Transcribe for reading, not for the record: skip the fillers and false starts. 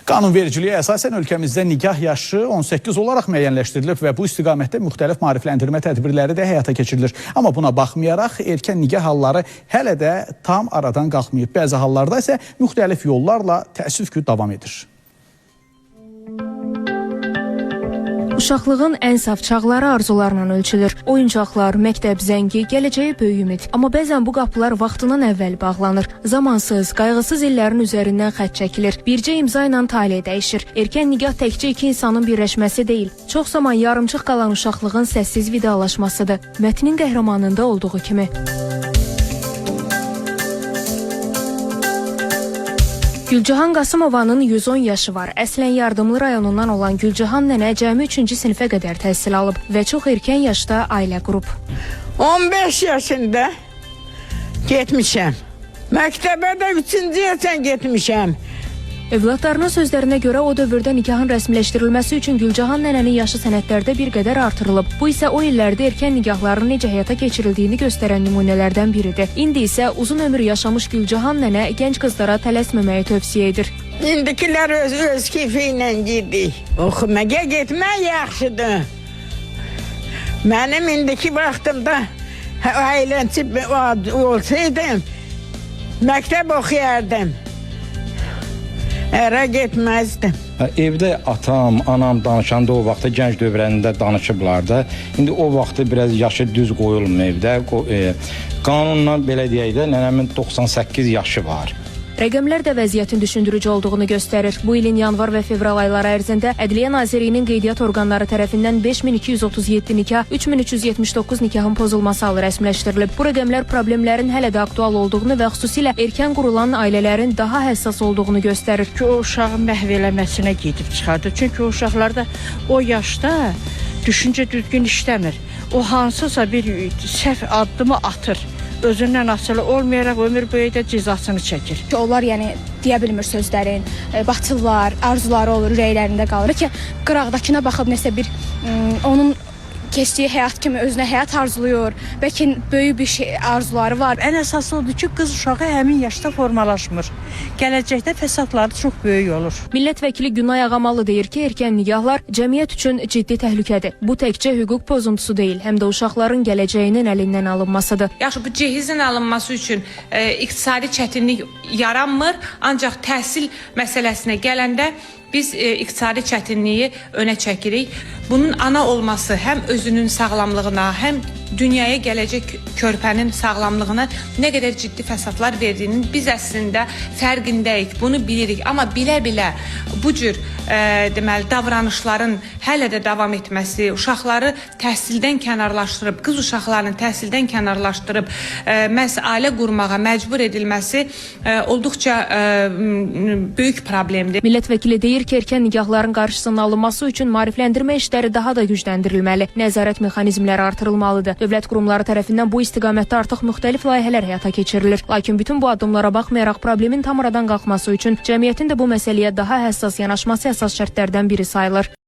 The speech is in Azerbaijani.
Qanunvericiliyə əsasən ölkəmizdə nikah yaşı 18 olaraq müəyyənləşdirilib və bu istiqamətdə müxtəlif maarifləndirmə tədbirləri də həyata keçirilir. Amma buna baxmayaraq erkən nikah halları hələ də tam aradan qalxmayıb. Bəzi hallarda isə müxtəlif yollarla təəssüf ki davam edir. Uşaqlığın ən saf çağları arzularla ölçülür. Oyuncaqlar, məktəb zəngi, gələcəyə böyük ümid. Amma bəzən bu qapılar vaxtından əvvəl bağlanır. Zamansız, qayğısız illərin üzərindən xətt çəkilir. Bircə imza ilə taley dəyişir. Erkən nikah təkcə iki insanın birləşməsi deyil. Çox zaman yarımçıq qalan uşaqlığın səssiz vidalaşmasıdır. Mətnin qəhrəmanında olduğu kimi. Gülcahan Qasımovanın 110 yaşı var. Əslən Yardımlı rayonundan olan Gülcahan nənə cəmi 3-cü sinifə qədər təhsil alıb və çox erkən yaşda ailə qurub. 15 yaşında getmişəm. Məktəbə də 3-cü yaşdan getmişəm. Övladlarının sözlərinə görə o dövrdə nikahın rəsmiləşdirilməsi üçün Gülcahan nənənin yaşı sənədlərdə bir qədər artırılıb. Bu isə o illərdə erkən nikahların necə həyata keçirildiyini göstərən nümunələrdən biridir. İndi isə uzun ömür yaşamış Gülcahan nənə gənc qızlara tələsməməyi tövsiyə edir. İndikilər öz keyfi ilə gedik. Oxumağa getmək yaxşıdır. Mənim indiki vaxtımda ailənçi olsaydım, məktəb oxuyardım. Ərə getməzdim. Evdə atam, anam danışanda o vaxtda gənc dövrlərində danışıblar da. İndi o vaxtda biraz yaşı düz qoyulmur evdə. Qanunla belə deyək də nənəmin 98 yaşı var. Rəqəmlər də vəziyyətin düşündürücü olduğunu göstərir. Bu ilin yanvar və fevral ayları ərzində Ədliyyə Nazirliyinin qeydiyyat orqanları tərəfindən 5237 nikah, 3379 nikahın pozulması halı rəsmiləşdirilib. Bu rəqəmlər problemlərin hələ də aktual olduğunu və xüsusilə erkən qurulan ailələrin daha həssas olduğunu göstərir. Ki, o uşağın məhv eləməsinə gedib çıxardır. Çünki o uşaqlarda o yaşda düşüncə düzgün işləmir. O hansısa bir səhv addımı atır. Özündən asılı olmayaraq ömür boyu da cəzasını çəkir. Onlar deyə bilmir sözlərin, batırlar, arzuları olur, ürəklərində qalır ki, qıraqdakına baxıb nəsə bir onun keçdiyi həyat kimi özünə həyat arzulayır. Bəlkə böyük bir arzuları var. Ən əsası odur ki, qız uşağı həmin yaşda formalaşmır. Gələcəkdə fəsadları çox böyük olur. Millət vəkili Günay Ağamalı deyir ki, erkən nikahlar cəmiyyət üçün ciddi təhlükədir. Bu təkcə hüquq pozuntusu deyil, həm də uşaqların gələcəyinin əlindən alınmasıdır. Yaxşı, bu cehizin alınması üçün iqtisadi çətinlik yaranmır, ancaq təhsil məsələsinə gələndə biz iqtisadi çətinliyi önə çəkirik. Bunun ana olması həm özünün sağlamlığına, həm dünyaya gələcək körpənin sağlamlığına nə qədər ciddi fəsadlar verdiyinin biz əslində fərqindəyik, bunu bilirik. Amma bilə-bilə bu cür deməli davranışların hələ də davam etməsi, uşaqları təhsildən kənarlaşdırıb, qız uşaqlarını təhsildən kənarlaşdırıb məhz ailə qurmağa məcbur edilməsi olduqca böyük problemdir. Millət vəkili deyir ki, erkən nikahların qarşısının alınması üçün maarifləndirmə işləri daha da gücləndirilməli, nəzarət mexanizmləri artırılmalıdır. Dövlət qurumları tərəfindən bu istiqamətdə artıq müxtəlif layihələr həyata keçirilir. Lakin bütün bu addımlara baxmayaraq problemin tam aradan qalxması üçün cəmiyyətin də bu məsələyə daha həssas yanaşması əsas şərtlərdən biri sayılır.